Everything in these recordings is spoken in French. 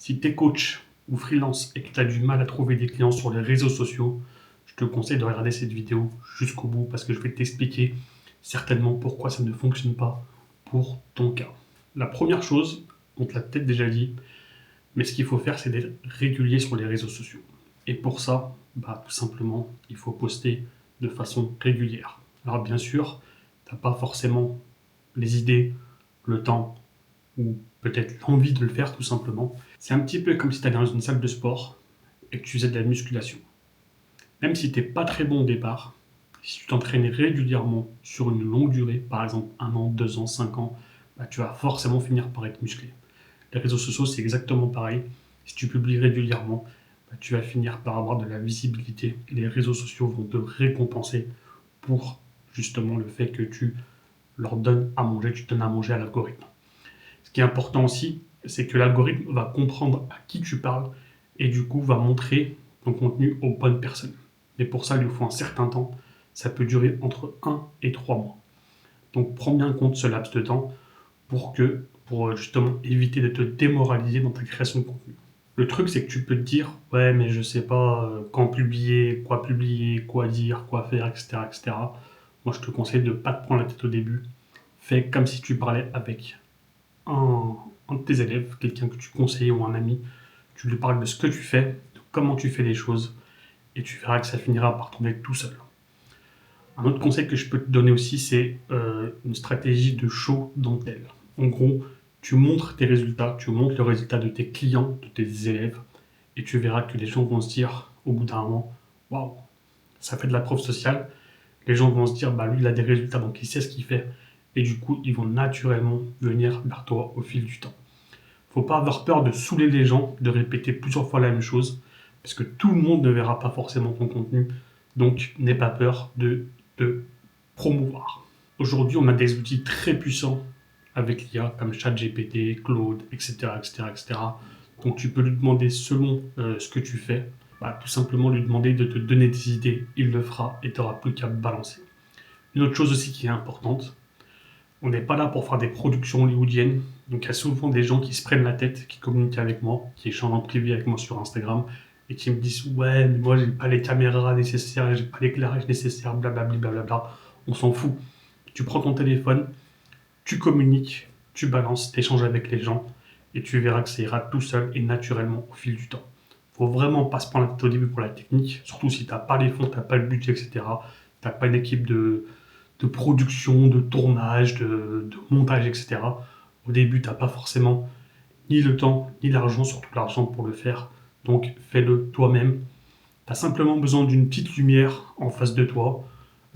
Si tu es coach ou freelance et que tu as du mal à trouver des clients sur les réseaux sociaux, je te conseille de regarder cette vidéo jusqu'au bout parce que je vais t'expliquer certainement pourquoi ça ne fonctionne pas pour ton cas. La première chose, on te l'a peut-être déjà dit, mais ce qu'il faut faire, c'est d'être régulier sur les réseaux sociaux. Et pour ça, tout simplement, il faut poster de façon régulière. Alors bien sûr, tu n'as pas forcément les idées, le temps ou peut-être l'envie de le faire tout simplement. C'est un petit peu comme si tu allais dans une salle de sport et que tu faisais de la musculation. Même si tu n'es pas très bon au départ, si tu t'entraînes régulièrement sur une longue durée, par exemple 1 an, 2 ans, 5 ans, tu vas forcément finir par être musclé. Les réseaux sociaux, c'est exactement pareil. Si tu publies régulièrement, tu vas finir par avoir de la visibilité et les réseaux sociaux vont te récompenser pour justement le fait que tu leur donnes à manger, tu donnes à manger à l'algorithme. Ce qui est important aussi, c'est que l'algorithme va comprendre à qui tu parles et du coup va montrer ton contenu aux bonnes personnes. Mais pour ça, il lui faut un certain temps. Ça peut durer entre 1 et 3 mois. Donc prends bien en compte ce laps de temps pour justement éviter de te démoraliser dans ta création de contenu. Le truc, c'est que tu peux te dire, ouais, mais je sais pas quand publier, quoi dire, quoi faire, etc., etc. Moi, je te conseille de ne pas te prendre la tête au début. Fais comme si tu parlais avec un de tes élèves, quelqu'un que tu conseilles ou un ami, tu lui parles de ce que tu fais, de comment tu fais les choses, et tu verras que ça finira par tomber tout seul. Un autre conseil que je peux te donner aussi, c'est une stratégie de show dentelle. En gros, tu montres tes résultats, tu montres le résultat de tes clients, de tes élèves, et tu verras que les gens vont se dire, au bout d'un moment, waouh, ça fait de la preuve sociale. Les gens vont se dire, lui, il a des résultats, donc il sait ce qu'il fait, et du coup, ils vont naturellement venir vers toi au fil du temps. Faut pas avoir peur de saouler les gens, de répéter plusieurs fois la même chose, parce que tout le monde ne verra pas forcément ton contenu. Donc, n'aie pas peur de te promouvoir. Aujourd'hui, on a des outils très puissants avec l'IA, comme ChatGPT, Claude, etc., etc., etc. Donc, tu peux lui demander selon ce que tu fais, tout simplement lui demander de te donner des idées. Il le fera et tu n'auras plus qu'à balancer. Une autre chose aussi qui est importante, on n'est pas là pour faire des productions hollywoodiennes. Donc il y a souvent des gens qui se prennent la tête, qui communiquent avec moi, qui échangent en privé avec moi sur Instagram et qui me disent ouais mais moi j'ai pas les caméras nécessaires, j'ai pas l'éclairage nécessaire, blablabla, blablabla. On s'en fout. Tu prends ton téléphone, tu communiques, tu balances, tu échanges avec les gens et tu verras que ça ira tout seul et naturellement au fil du temps. Faut vraiment pas se prendre la tête au début pour la technique, surtout si t'as pas les fonds, t'as pas le budget, etc. T'as pas une équipe de production, de tournage, de montage, etc. Au début, tu n'as pas forcément ni le temps, ni l'argent, surtout l'argent pour le faire. Donc fais-le toi-même. Tu as simplement besoin d'une petite lumière en face de toi,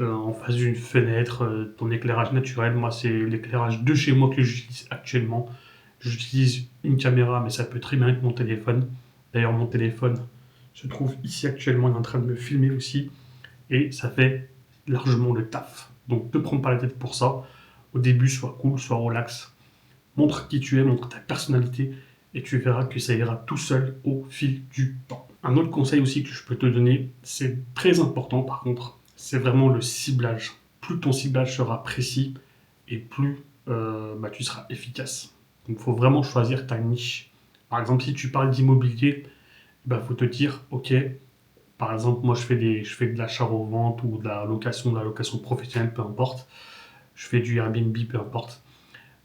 en face d'une fenêtre, ton éclairage naturel. Moi, c'est l'éclairage de chez moi que j'utilise actuellement. J'utilise une caméra, mais ça peut très bien être mon téléphone. D'ailleurs, mon téléphone se trouve ici actuellement, il est en train de me filmer aussi et ça fait largement le taf. Donc ne te prends pas la tête pour ça. Au début, sois cool, sois relax. Montre qui tu es, montre ta personnalité et tu verras que ça ira tout seul au fil du temps. Un autre conseil aussi que je peux te donner, c'est très important par contre, c'est vraiment le ciblage. Plus ton ciblage sera précis et plus tu seras efficace. Donc il faut vraiment choisir ta niche. Par exemple, si tu parles d'immobilier, il faut te dire, ok, par exemple, moi, je fais de l'achat-revente ou de la location professionnelle, peu importe. Je fais du Airbnb, peu importe.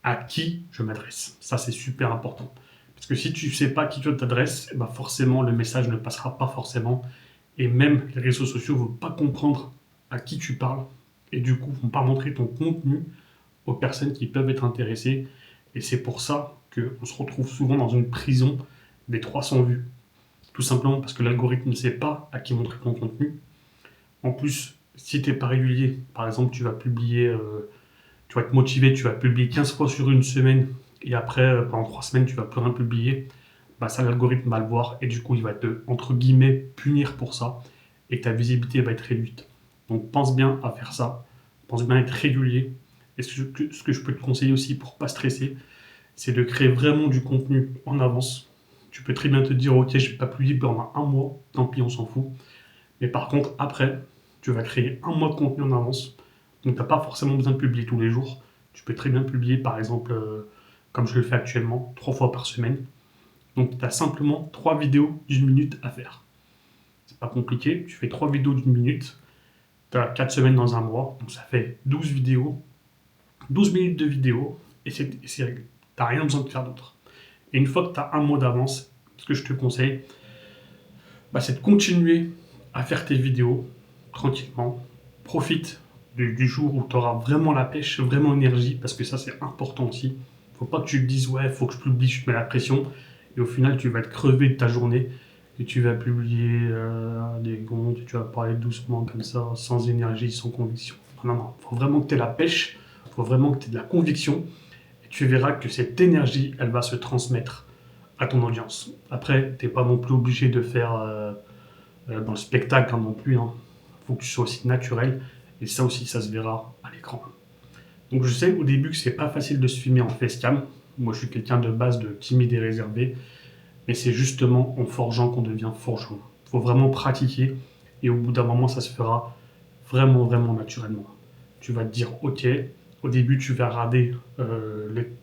À qui je m'adresse? Ça, c'est super important. Parce que si tu ne sais pas à qui tu t'adresses, forcément, le message ne passera pas forcément. Et même les réseaux sociaux ne vont pas comprendre à qui tu parles. Et du coup, ne vont pas montrer ton contenu aux personnes qui peuvent être intéressées. Et c'est pour ça qu'on se retrouve souvent dans une prison des 300 vues. Tout simplement parce que l'algorithme ne sait pas à qui montrer ton contenu. En plus, si tu n'es pas régulier, par exemple, tu vas être motivé, tu vas publier 15 fois sur une semaine et après, pendant 3 semaines, tu vas plus rien publier, ça, l'algorithme va le voir et du coup, il va te, entre guillemets, punir pour ça et ta visibilité va être réduite. Donc, pense bien à faire ça, pense bien à être régulier. Et ce que je peux te conseiller aussi pour pas stresser, c'est de créer vraiment du contenu en avance. Tu peux très bien te dire, ok, je vais pas publier pendant 1 mois, tant pis, on s'en fout. Mais par contre, après, tu vas créer 1 mois de contenu en avance. Donc, tu n'as pas forcément besoin de publier tous les jours. Tu peux très bien publier, par exemple, comme je le fais actuellement, 3 fois par semaine. Donc tu as simplement 3 vidéos d'1 minute à faire. C'est pas compliqué, tu fais 3 vidéos d'1 minute, tu as 4 semaines dans un mois, donc ça fait 12 vidéos, 12 minutes de vidéo, et c'est réglé. Tu n'as rien besoin de faire d'autre. Et une fois que tu as un mois d'avance, ce que je te conseille, c'est de continuer à faire tes vidéos tranquillement. Profite du jour où tu auras vraiment la pêche, vraiment l'énergie, parce que ça c'est important aussi. Faut pas que tu te dises ouais, faut que je publie, je te mets la pression, et au final tu vas être crevé de ta journée, et tu vas publier des gonds, tu vas parler doucement comme ça, sans énergie, sans conviction. Non, non, faut vraiment que tu aies la pêche, faut vraiment que tu aies de la conviction, et tu verras que cette énergie, elle va se transmettre à ton audience. Après, tu n'es pas non plus obligé de faire dans le spectacle non plus. Faut que tu sois aussi naturel. Et ça aussi, ça se verra à l'écran. Donc je sais au début que c'est pas facile de se filmer en facecam. Moi, je suis quelqu'un de base de timide et réservé. Mais c'est justement en forgeant qu'on devient forgeron. Il faut vraiment pratiquer. Et au bout d'un moment, ça se fera vraiment, vraiment naturellement. Tu vas te dire, ok, au début, tu vas regarder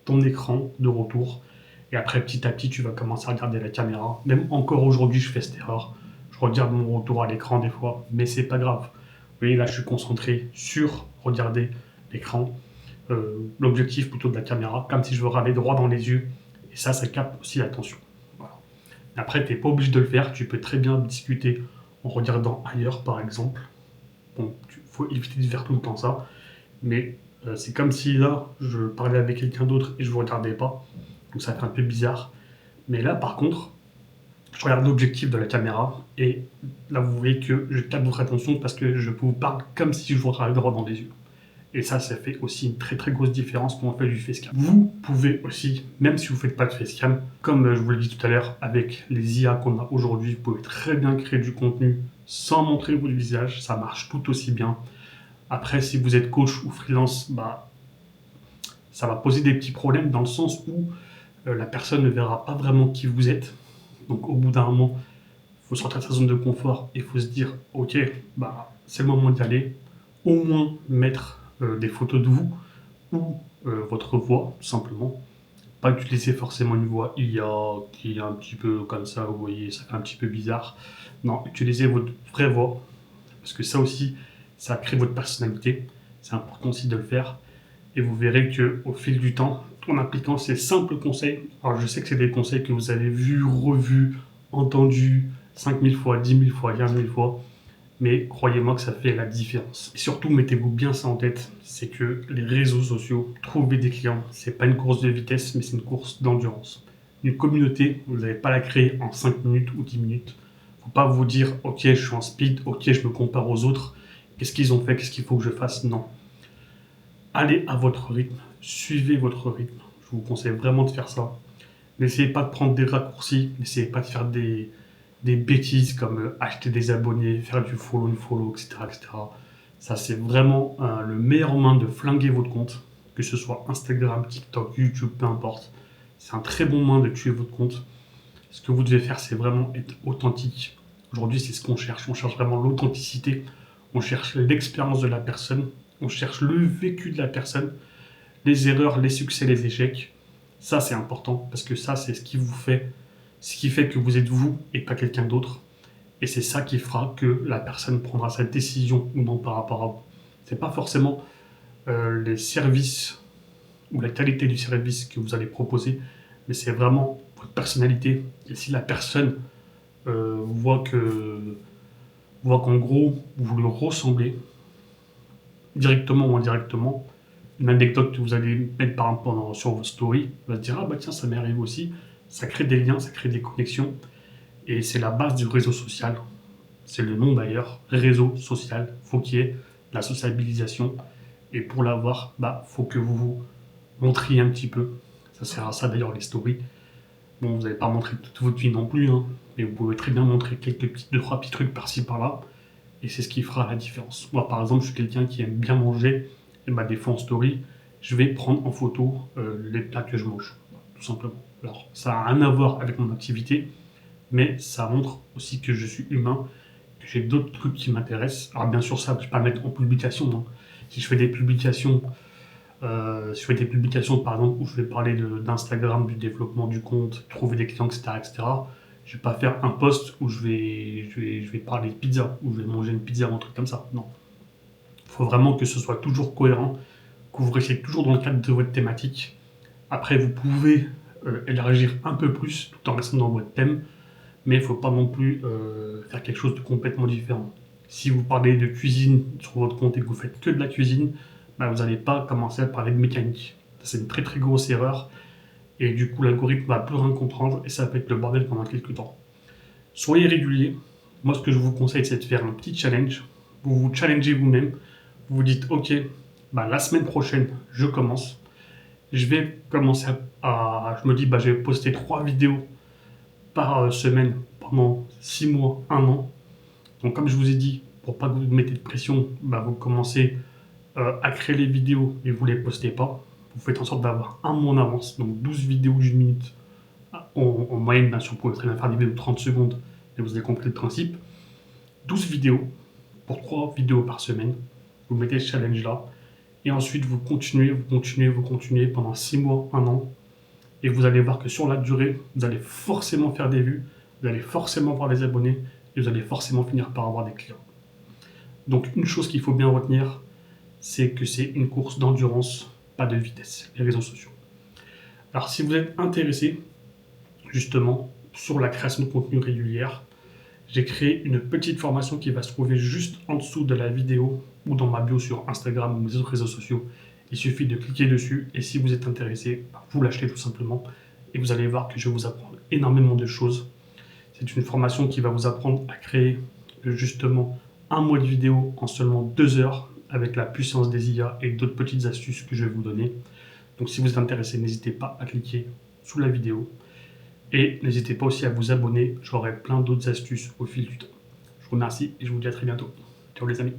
ton écran de retour. Et après, petit à petit, tu vas commencer à regarder la caméra. Même encore aujourd'hui, je fais cette erreur. Je regarde mon retour à l'écran des fois, mais c'est pas grave. Vous voyez, là, je suis concentré sur regarder l'écran, l'objectif plutôt de la caméra, comme si je veux regarder droit dans les yeux. Et ça capte aussi l'attention. Voilà. Après, tu n'es pas obligé de le faire. Tu peux très bien discuter en regardant ailleurs, par exemple. Bon, il faut éviter de faire tout le temps ça. Mais c'est comme si là, je parlais avec quelqu'un d'autre et je ne vous regardais pas. Donc ça fait un peu bizarre. Mais là, par contre, je regarde l'objectif de la caméra et là, vous voyez que je capte votre attention parce que je vous parle comme si je vous regardais droit dans les yeux. Et ça fait aussi une très très grosse différence quand on fait du facecam. Vous pouvez aussi, même si vous ne faites pas de facecam, comme je vous l'ai dit tout à l'heure, avec les IA qu'on a aujourd'hui, vous pouvez très bien créer du contenu sans montrer votre visage. Ça marche tout aussi bien. Après, si vous êtes coach ou freelance, ça va poser des petits problèmes dans le sens où la personne ne verra pas vraiment qui vous êtes. Donc au bout d'un moment, il faut sortir de sa zone de confort et il faut se dire, ok, c'est le moment d'y aller. Au moins mettre des photos de vous ou votre voix, tout simplement. Pas utiliser forcément une voix IA qui est un petit peu comme ça, vous voyez, ça fait un petit peu bizarre. Non, utilisez votre vraie voix, parce que ça aussi, ça crée votre personnalité. C'est important aussi de le faire. Et vous verrez qu'au fil du temps, en appliquant ces simples conseils, alors je sais que c'est des conseils que vous avez vus, revus, entendus 5000 fois, 10 000 fois, 15 000 fois, mais croyez-moi que ça fait la différence. Et surtout, mettez-vous bien ça en tête, c'est que les réseaux sociaux, trouver des clients, c'est pas une course de vitesse, mais c'est une course d'endurance. Une communauté, vous n'allez pas la créer en 5 minutes ou 10 minutes. Faut pas vous dire, ok, je suis en speed, ok, je me compare aux autres, qu'est-ce qu'ils ont fait, qu'est-ce qu'il faut que je fasse? Non. Allez à votre rythme, suivez votre rythme. Je vous conseille vraiment de faire ça. N'essayez pas de prendre des raccourcis, n'essayez pas de faire des bêtises comme acheter des abonnés, faire du follow, etc., etc. Ça, c'est vraiment le meilleur moyen de flinguer votre compte, que ce soit Instagram, TikTok, YouTube, peu importe. C'est un très bon moyen de tuer votre compte. Ce que vous devez faire, c'est vraiment être authentique. Aujourd'hui, c'est ce qu'on cherche. On cherche vraiment l'authenticité. On cherche l'expérience de la personne. On cherche le vécu de la personne. Les erreurs, les succès, les échecs. Ça, c'est important parce que ça, c'est ce qui fait que vous êtes vous et pas quelqu'un d'autre. Et c'est ça qui fera que la personne prendra sa décision ou non par rapport à vous. C'est pas forcément les services ou la qualité du service que vous allez proposer, mais c'est vraiment votre personnalité. Et si la personne voit qu'en gros, vous le ressemblez, directement ou indirectement, une anecdote que vous allez mettre par exemple sur vos stories, va se dire, ah bah tiens, ça m'est arrivé aussi. Ça crée des liens, ça crée des connexions. Et c'est la base du réseau social. C'est le nom d'ailleurs, réseau social. Faut qu'il y ait la sociabilisation. Et pour l'avoir, faut que vous vous montriez un petit peu. Ça sert à ça d'ailleurs les stories. Bon, vous n'allez pas montrer toute votre vie non plus, mais vous pouvez très bien montrer deux, trois petits trucs par-ci par-là. Et c'est ce qui fera la différence. Moi, par exemple, je suis quelqu'un qui aime bien manger. Et des fois en story, je vais prendre en photo les plats que je mange, tout simplement. Alors, ça n'a rien à voir avec mon activité, mais ça montre aussi que je suis humain, que j'ai d'autres trucs qui m'intéressent. Alors bien sûr, ça, je ne vais pas mettre en publication. Si je fais des publications Sur des publications, par exemple, où je vais parler d'Instagram, du développement du compte, trouver des clients, etc., etc., je vais pas faire un post où je vais parler de pizza, où je vais manger une pizza ou un truc comme ça. Non. Il faut vraiment que ce soit toujours cohérent, que vous restiez toujours dans le cadre de votre thématique. Après, vous pouvez élargir un peu plus tout en restant dans votre thème, mais il ne faut pas non plus faire quelque chose de complètement différent. Si vous parlez de cuisine sur votre compte et que vous faites que de la cuisine, bah, vous n'allez pas commencer à parler de mécanique. C'est une très très grosse erreur, et du coup l'algorithme va plus rien comprendre, et ça peut être le bordel pendant quelques temps. Soyez régulier. Moi, ce que je vous conseille, c'est de faire un petit challenge. Vous vous challengez vous-même. Vous vous dites, ok, bah, la semaine prochaine, je commence. Je vais commencer je me dis, bah, je vais poster 3 vidéos par semaine pendant 6 mois, 1 an. Donc, comme je vous ai dit, pour pas que vous vous mettez de pression, bah, vous commencez à créer les vidéos et vous les postez pas. Vous faites en sorte d'avoir un mois en avance, donc 12 vidéos d'1 minute. En moyenne, bien sûr, vous pouvez très bien faire des vidéos de 30 secondes, et vous avez compris le principe. 12 vidéos pour 3 vidéos par semaine. Vous mettez ce challenge-là. Et ensuite, vous continuez pendant 6 mois, 1 an. Et vous allez voir que sur la durée, vous allez forcément faire des vues, vous allez forcément avoir des abonnés, et vous allez forcément finir par avoir des clients. Donc une chose qu'il faut bien retenir, c'est que c'est une course d'endurance, pas de vitesse, les réseaux sociaux. Alors si vous êtes intéressé, justement, sur la création de contenu régulière, j'ai créé une petite formation qui va se trouver juste en dessous de la vidéo ou dans ma bio sur Instagram ou mes autres réseaux sociaux. Il suffit de cliquer dessus et si vous êtes intéressé, vous l'achetez tout simplement et vous allez voir que je vais vous apprendre énormément de choses. C'est une formation qui va vous apprendre à créer justement un mois de vidéo en seulement 2 heures avec la puissance des IA et d'autres petites astuces que je vais vous donner. Donc si vous êtes intéressé, n'hésitez pas à cliquer sous la vidéo. Et n'hésitez pas aussi à vous abonner, j'aurai plein d'autres astuces au fil du temps. Je vous remercie et je vous dis à très bientôt. Ciao les amis.